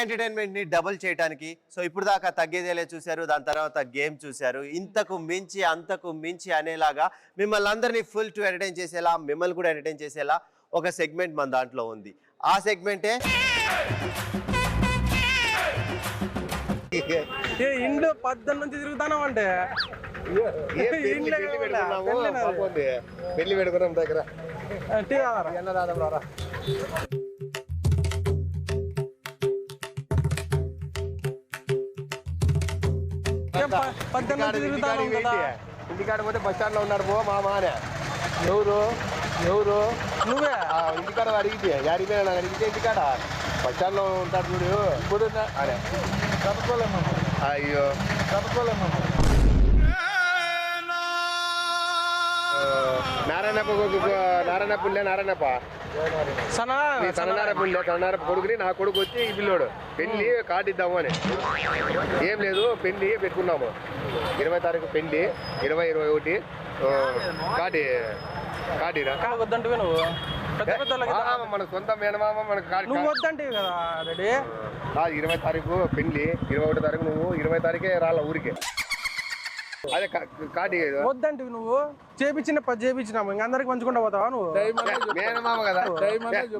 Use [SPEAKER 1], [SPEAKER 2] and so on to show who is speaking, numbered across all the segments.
[SPEAKER 1] Entertainment ని double చేయడానికి so ఇప్పుడు దాకా తగ్గేదేలే చూశారు, దాని తర్వాత గేమ్ చూశారు. ఇంతకు మించి అంతకు మించి అనేలాగా మిమ్మల్ని అందరినీ ఫుల్ టు ఎంటర్టైన్ చేసేలా, మిమ్మల్ని కూడా ఎంటర్టైన్ చేసేలా ఒక సెగ్మెంట్ మన దాంట్లో ఉంది. ఆ సెగ్మెంటే
[SPEAKER 2] ఇంట్లో 10 నుంచి తిరుగుతాను అంటే
[SPEAKER 3] పెళ్లి పెట్టుకున్నాం దగ్గర ఇంటికాడ పోతే బస్ స్టాండ్ లో ఉన్నాడు పో మామ అనే. ఎవరు
[SPEAKER 2] నువ్వే
[SPEAKER 3] ఇంటికాడ అడిగితే అడిగితే అడిగితే ఇంటికాడ బస్ స్టాండ్ లో ఉంటాడు చూడు ఇప్పుడు అనే. అయ్యో నారాయణప్ప సన్ననారప్ప కొడుకుని నా కొడుకు వచ్చి ఈ పిల్లోడు పెళ్లి కార్డు ఇద్దాము అని. ఏం లేదు, పెళ్లి పెట్టుకున్నాము 20 తారీఖు పెళ్లి, 20-21 కార్డు
[SPEAKER 2] వద్దంటే నువ్వు
[SPEAKER 3] మన సొంత మేనమామ మనకు
[SPEAKER 2] నువ్వు వద్దంటే కదా
[SPEAKER 3] 20 తారీఖు పెళ్లి, 21 తారీఖు నువ్వు 20 తారీఖే రాలా ఊరికి. అదే కాటి
[SPEAKER 2] వద్దంటే నువ్వు చేపించినాము ఇంక అందరికి పంచుకుంటా పోతావా నువ్వు?
[SPEAKER 3] మేనమామ కదా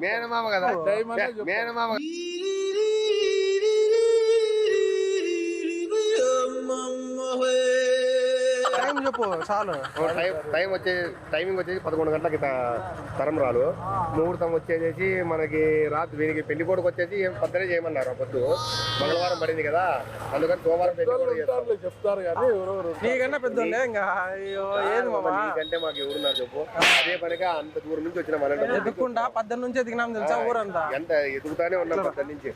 [SPEAKER 3] మేనమామ
[SPEAKER 2] టైం చెప్పు చాలు.
[SPEAKER 3] టైమింగ్ వచ్చేసి 11 గంటలకి తరంరాలు. ముహూర్తం వచ్చేసి మనకి రాత్రి వీరికి పెళ్లి కొడుకు వచ్చేసి పొద్దునే చేయమన్నారు. పొద్దు మంగళవారం పడింది కదా, అందుకని సోమవారం
[SPEAKER 2] చెప్తారు. నీకన్నా పెద్దోళ్ళే ఇంకా
[SPEAKER 3] నీకంటే మాకు ఎవరున్నారు చెప్పు. అదే పనిగా అంత దూరం నుంచి వచ్చిన మన
[SPEAKER 2] ఎదుక్కుండా 10 నుంచి ఎదిగినాం తెలుసా ఊరంతా.
[SPEAKER 3] ఎంత ఎదుగుతానే ఉన్నాం 10 నుంచి.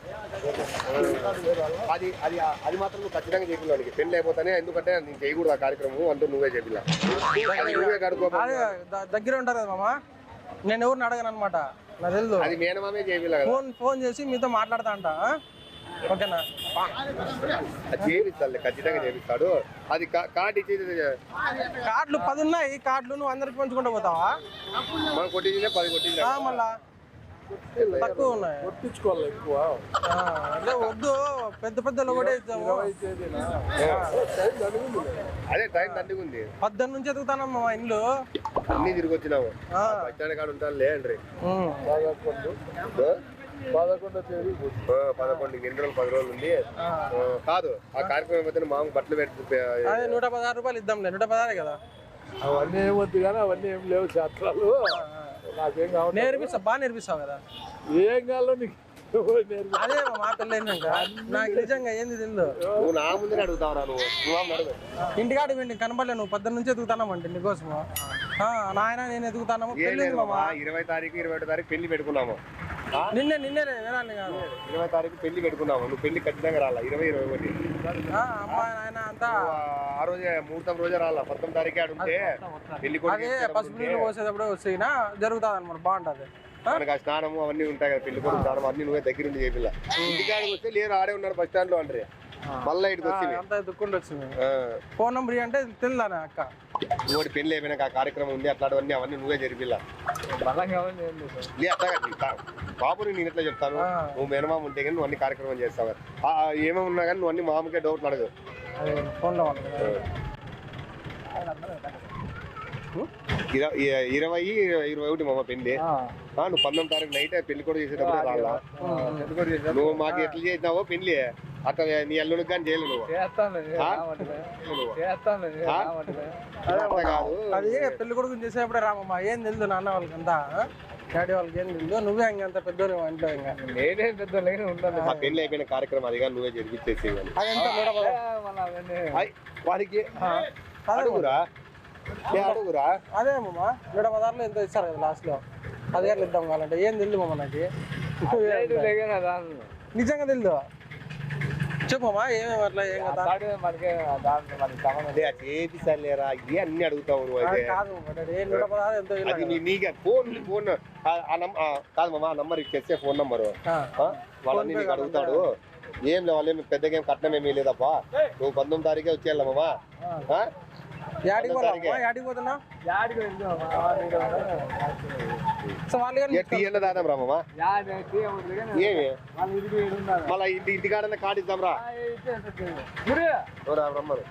[SPEAKER 3] అది మాత్రం నువ్వు ఖచ్చితంగా చెప్పిన పెళ్లి అయిపోతానే, ఎందుకంటే నేను చేయకూడదు ఆ కార్యక్రమం అంటూ నువ్వే చెప్పిలా.
[SPEAKER 2] దగ్గర ఉంటారు కదా మామ, నేను ఎవరిని అడగను అనమాట, నాకు తెలుసు.
[SPEAKER 3] అది మేనమామే చేపిలా.
[SPEAKER 2] ఫోన్ చేసి మీతో మాట్లాడతా అంట. ఓకేనా?
[SPEAKER 3] చేపిస్తాడు, ఖచ్చితంగా చేపిస్తాడు. అది
[SPEAKER 2] కార్డులు 10 ఉన్నాయి. కార్డులు నువ్వు అందరికి పంచుకుంటూ పోతావా?
[SPEAKER 3] మనం కొట్టిందే 10 కొట్టింది.
[SPEAKER 2] మళ్ళా తక్కువ ఉన్నాయి,
[SPEAKER 3] కొట్టించుకోవాలి ఎక్కువ.
[SPEAKER 2] అదే వద్దు, పెద్దలు కూడా
[SPEAKER 3] అదే టైం దండిగా ఉంది.
[SPEAKER 2] 10 నుంచి ఎదుగుతానమ్మా మా ఇంట్లో
[SPEAKER 3] అన్ని తిరిగి వచ్చినాము. బస్ స్టాండ్ కాడ ఉంటాను లేండి. 11 ఎన్ని రోజులు 10 రోజులు ఉంది కాదు. ఆ కార్యక్రమం అయిపోతే మామూలు బట్టలు పెట్టి
[SPEAKER 2] 116 రూపాయలు ఇద్దాంలే. 116 కదా.
[SPEAKER 3] అవన్నీ ఏమొద్దు కానీ అవన్నీ ఏం లేవు శాస్త్రాలు. నాకేం కావాలి
[SPEAKER 2] బాగా నేర్పిస్తావు కదా.
[SPEAKER 3] ఏం కావాలో నీకు
[SPEAKER 2] అదే మా పెళ్ళైనాక నాకు నిజంగా ఏంది తెలియదు.
[SPEAKER 3] నువ్వు నా ముందే అడుగుతావురా. నువ్వు
[SPEAKER 2] ఇంటికాడ వెళ్ళి కనపడలే. నువ్వు 10 నుంచి ఎదుగుతానమంటే నీకోసము. నాయన నేను ఎదుగుతాను.
[SPEAKER 3] 20 తారీఖు 21 తారీఖు పెళ్లి పెట్టుకున్నాము.
[SPEAKER 2] నిన్నే వినాలి కాదు.
[SPEAKER 3] 20 తారీఖు పెళ్లి పెట్టుకున్నాము. నువ్వు పెళ్లి ఖచ్చితంగా రాలా. 20-21
[SPEAKER 2] అమ్మాయి నాయన అంతా
[SPEAKER 3] ఆ రోజే ముహూర్తం రోజే రాలా. 19 తారీఖే ఆడుంటే పెళ్లి
[SPEAKER 2] అదే పసుపు నీళ్ళు పోసేటప్పుడు వచ్చినా జరుగుతుంది అనమాట. బాగుంటది.
[SPEAKER 3] మనకు ఆ స్నానము అవన్నీ ఉంటాయి కదా. పెళ్లి కొడుకు స్నానం అన్ని నువ్వే దగ్గర నుండి చేపిల్ల. ఇంటికాడికి వస్తే లేరు ఆడే ఉన్నారు బస్ స్టాండ్ లో అంటే మళ్ళీ ఇటుకు వచ్చి
[SPEAKER 2] అంతా దుక్కుండి వచ్చింది. ఫోన్ నంబర్ అంటే తెలుదానే అక్క.
[SPEAKER 3] ఇంకోటి పెళ్లి అయిపోయినాక ఆ కార్యక్రమం ఉంది. అట్లాంటివన్నీ అవన్నీ నువ్వే జరిపిల్ల. బాబు నేను ఎట్లా చెప్తాను, నువ్వు మేనమామ ఉంటే కానీ నువ్వు అన్ని కార్యక్రమం చేస్తావు. ఏమేమి ఉన్నా కానీ నువ్వు అన్ని మామకే డౌట్ అడగదు.
[SPEAKER 2] ఫోన్లో
[SPEAKER 3] 20-21 మామ పెళ్లి. నువ్వు 19 తారీఖు నైట్ పెళ్లి కూడా చేసేటప్పుడు రాలా. నువ్వు మాకు ఎట్లా చేసినావో పెళ్లి అట్లా నీ అల్లుడికి కానీ చేయలేదు. కాదు
[SPEAKER 2] అది పెళ్లి కొడుకు చేసేప్పుడే రామమ్మ. ఏం తెలుసు నాన్న వాళ్ళకంతా, డాడీ వాళ్ళకి ఏం తెలుసు. నువ్వే ఇంకంత పెద్దోళ్ళు ఇంట్లో. ఇంకా నేనేం పెద్దోళ్ళు ఉంటాను.
[SPEAKER 3] ఆ పెళ్లి అయిపోయిన కార్యక్రమం అదిగా నువ్వే జరిపించేసి వారికి అడుగురా.
[SPEAKER 2] అదే అమ్మ 116 ఎంతో ఇస్తారు కదా లాస్ట్ లో. 10,000 ఇద్దాం కావాలంటే. ఏం తెలుసు మమ్మ నాకు, నిజంగా తెలుసు. చెప్పమ్మా ఏమేమి అట్లా ఏం కదా
[SPEAKER 3] చేపిస్తాలేరా ఇవి అన్ని అడుగుతావు నువ్వు. అయితే నీకు ఫోన్ కాదు మామ, ఆ నంబర్ ఇచ్చేస్తే ఫోన్ నంబరు వాళ్ళని నీకు అడుగుతాడు. ఏం లేదు, వాళ్ళు ఏమి పెద్దగా ఏం కట్నం ఏమీ లేదప్పా. నువ్వు 19 తారీఖే వచ్చేయాలమ్మా.
[SPEAKER 2] యాడికి పోతున్నా సో వాళ్ళు
[SPEAKER 3] టీ అన్న దాదాం రా మామ ఏమి మళ్ళీ ఇంటికాడన్నా కార్డు ఇద్దాం రా రమ్మను